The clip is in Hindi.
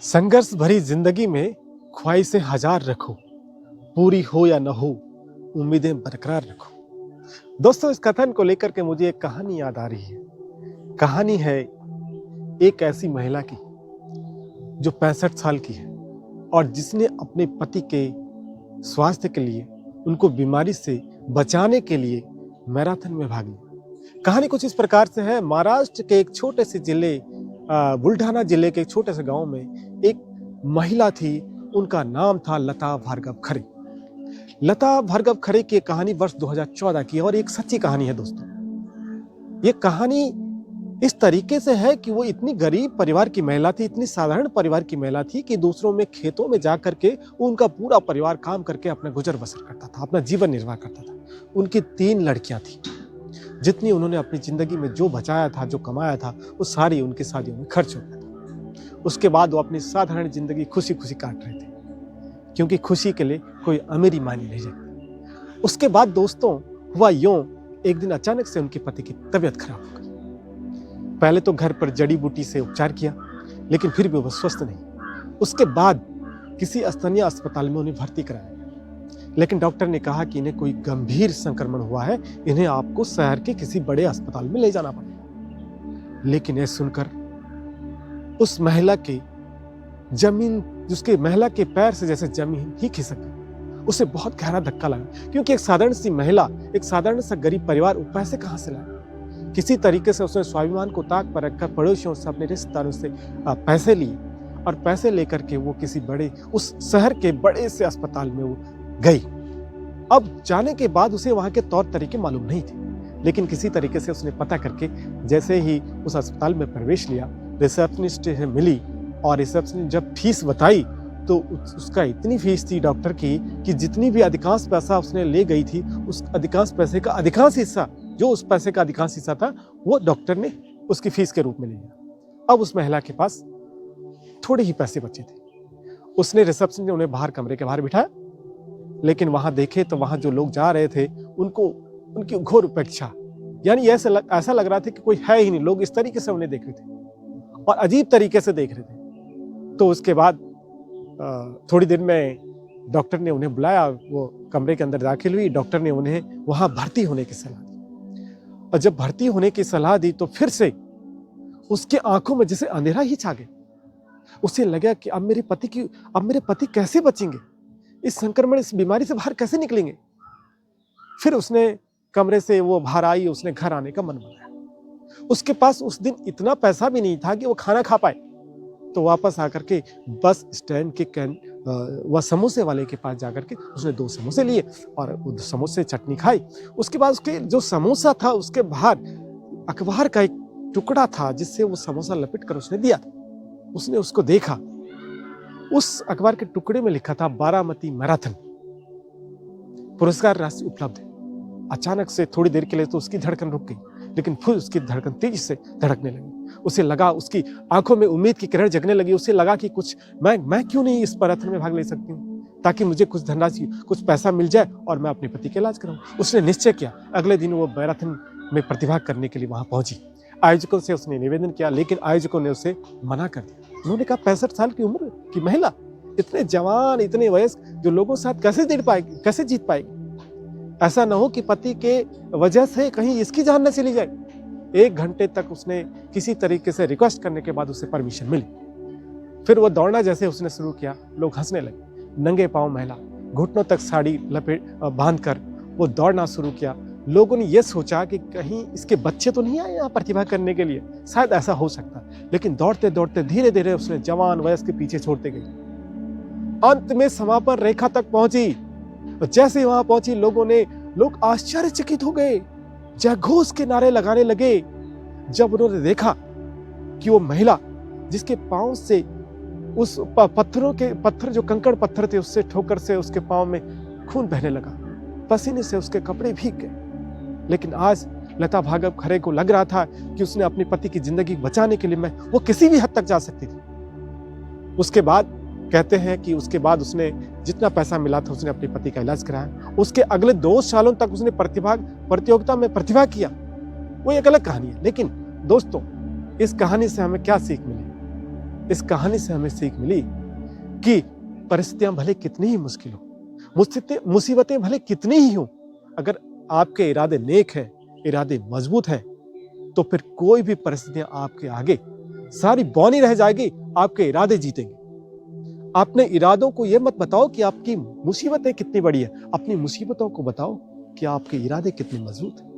संघर्ष भरी जिंदगी में ख्वाहिशें हजार रखो, पूरी हो या न हो उम्मीदें बरकरार रखो। दोस्तों, इस कथन को लेकर के मुझे एक कहानी याद आ रही है। कहानी है एक ऐसी महिला की जो 65 साल की है और जिसने अपने पति के स्वास्थ्य के लिए, उनको बीमारी से बचाने के लिए मैराथन में भाग लिया। कहानी कुछ इस प्रकार से है। महाराष्ट्र के एक छोटे से जिले बुल्ढाना जिले के एक छोटे से गांव में एक महिला थी। उनका नाम था लता भार्गव खरे। लता भार्गव खरे की कहानी वर्ष 2014 की है और एक सच्ची कहानी है। दोस्तों, ये कहानी इस तरीके से है कि वो इतनी गरीब परिवार की महिला थी, इतनी साधारण परिवार की महिला थी कि दूसरों में खेतों में जा करके उनका पूरा परिवार काम करके अपना गुजर बसर करता था, अपना जीवन निर्वाह करता था। उनकी 3 लड़कियां थी। जितनी उन्होंने अपनी जिंदगी में जो बचाया था, जो कमाया था, वो सारी उनकी शादियों में खर्च हो गया था। उसके बाद वो अपनी साधारण जिंदगी खुशी खुशी काट रहे थे, क्योंकि खुशी के लिए कोई अमीरी मानी नहीं जाती। उसके बाद दोस्तों हुआ यूं, एक दिन अचानक से उनके पति की तबीयत खराब हो गई। पहले तो घर पर जड़ी बूटी से उपचार किया, लेकिन फिर भी वो स्वस्थ नहीं। उसके बाद किसी स्थानीय अस्पताल में उन्हें भर्ती कराया, लेकिन डॉक्टर ने कहा कि इन्हें कोई गंभीर संक्रमण हुआ है, इन्हें आपको शहर के किसी बड़े अस्पताल में ले जाना पड़ेगा। लेकिन यह सुनकर उस महिला के जमीन, जिसके महिला के पैर से जैसे जमीन ही खिसक गई। उसे बहुत गहरा धक्का लगा, क्योंकि एक साधारण सी महिला, एक साधारण सा गरीब परिवार वो पैसे कहाँ से लाए। किसी तरीके से उसने स्वाभिमान को ताक पर रखकर पड़ोसियों से, अपने रिश्तेदारों से पैसे लिए और पैसे लेकर के वो किसी बड़े, उस शहर के बड़े से अस्पताल में वो गई। अब जाने के बाद उसे वहां के तौर तरीके मालूम नहीं थे, लेकिन किसी तरीके से उसने पता करके जैसे ही उस अस्पताल में प्रवेश लिया, रिसेप्शनिस्ट से मिली और रिसेप्शनिस्ट जब फीस बताई तो उसका इतनी फीस थी डॉक्टर की कि जितनी भी अधिकांश पैसा उसने ले गई थी, उस अधिकांश पैसे का अधिकांश हिस्सा, जो उस पैसे का अधिकांश हिस्सा था, वो डॉक्टर ने उसकी फीस के रूप में ले लिया। अब उस महिला के पास थोड़े ही पैसे बचे थे। उसने रिसेप्शन ने उन्हें बाहर, कमरे के बाहर बिठाया, लेकिन वहां देखे तो वहां जो लोग जा रहे थे उनको, उनकी घोर उपेक्षा, यानी ऐसा लग रहा था कि कोई है ही नहीं। लोग इस तरीके से उन्हें देख रहे थे और अजीब तरीके से देख रहे थे। तो उसके बाद थोड़ी देर में डॉक्टर ने उन्हें बुलाया, वो कमरे के अंदर दाखिल हुई। डॉक्टर ने उन्हें वहां भर्ती होने की सलाह दी और जब भर्ती होने की सलाह दी तो फिर से उसके आंखों में जैसे अंधेरा ही छा गया। उसे लगा कि अब मेरे पति कैसे बचेंगे, इस संक्रमण, इस बीमारी से बाहर कैसे निकलेंगे। फिर उसने कमरे से वो बाहर आई, उसने घर आने का मन बनाया। उसके पास उस दिन इतना पैसा भी नहीं था कि वो खाना खा पाए, तो वापस आकर के बस स्टैंड के वह समोसे वाले के पास जाकर के उसने 2 समोसे लिए और वो समोसे चटनी खाई। उसके बाद उसके जो समोसा था उसके बाहर अखबार का एक टुकड़ा था, जिससे वो समोसा लपेट कर उसने दिया। उसने उसको देखा, उस अखबार के टुकड़े में लिखा था बारामती मैराथन, पुरस्कार राशि उपलब्ध है। अचानक से थोड़ी देर के लिए तो उसकी धड़कन रुक गई, लेकिन फिर उसकी धड़कन तेजी से धड़कने लगी। उसे लगा, उसकी आंखों में उम्मीद की किरण जगने लगी। उसे लगा कि कुछ मैं क्यों नहीं इस मैराथन में भाग ले सकती हूँ, ताकि मुझे कुछ धनराशि, कुछ पैसा मिल जाए और मैं अपने पति का इलाज कराऊं। उसने निश्चय किया। अगले दिन वो मैराथन में प्रतिभाग करने के लिए वहां पहुंची। आयोजकों से उसने निवेदन किया, लेकिन आयोजकों ने उसे मना कर दिया। उन्होंने कहा 65 साल की उम्र की महिला, इतने जवान, इतने वयस्क, जो लोगों के साथ कैसे जीत पाएगी। ऐसा ना हो कि पति के वजह से कहीं इसकी जान न चली जाए। 1 घंटे तक उसने किसी तरीके से रिक्वेस्ट करने के बाद उसे परमिशन मिली। फिर वो दौड़ना जैसे उसने शुरू किया, लोग हंसने लगे। नंगे पांव महिला, घुटनों तक साड़ी बांध कर वो दौड़ना शुरू किया। लोगों ने यह सोचा कि कहीं इसके बच्चे तो नहीं आए यहाँ प्रतिभा करने के लिए, शायद ऐसा हो सकता। लेकिन दौड़ते दौड़ते धीरे धीरे उसने जवान वयस्क के पीछे छोड़ते गई। अंत में समापन रेखा तक पहुंची। जैसे वहां पहुंची, लोग आश्चर्यचकित हो गए, जयघोष के नारे लगाने लगे जब उन्होंने देखा कि वो महिला, जिसके पांव से उस पत्थर जो कंकड़ पत्थर थे, उससे ठोकर से उसके पांव में खून बहने लगा, पसीने से उसके कपड़े भीग गए। लेकिन आज लता भार्गव खरे को लग रहा था कि उसने अपने पति की जिंदगी बचाने के लिए वो किसी भी हद तक जा सकती थी। उसके बाद कहते हैं कि उसके बाद उसने जितना पैसा मिला था उसने अपने पति का इलाज कराया। उसके अगले 2 सालों तक उसने प्रतियोगिता में प्रतिभा किया। वो एक अलग कहानी है। लेकिन दोस्तों, इस कहानी से हमें क्या सीख मिली? इस कहानी से हमें सीख मिली कि परिस्थितियां भले कितनी ही मुश्किल हो, मुसीबतें भले कितनी ही हो, अगर आपके इरादे नेक हैं, इरादे मजबूत हैं, तो फिर कोई भी परिस्थितियां आपके आगे सारी बौनी रह जाएगी, आपके इरादे जीतेंगे। अपने इरादों को यह मत बताओ कि आपकी मुसीबतें कितनी बड़ी है, अपनी मुसीबतों को बताओ कि आपके इरादे कितने मजबूत हैं।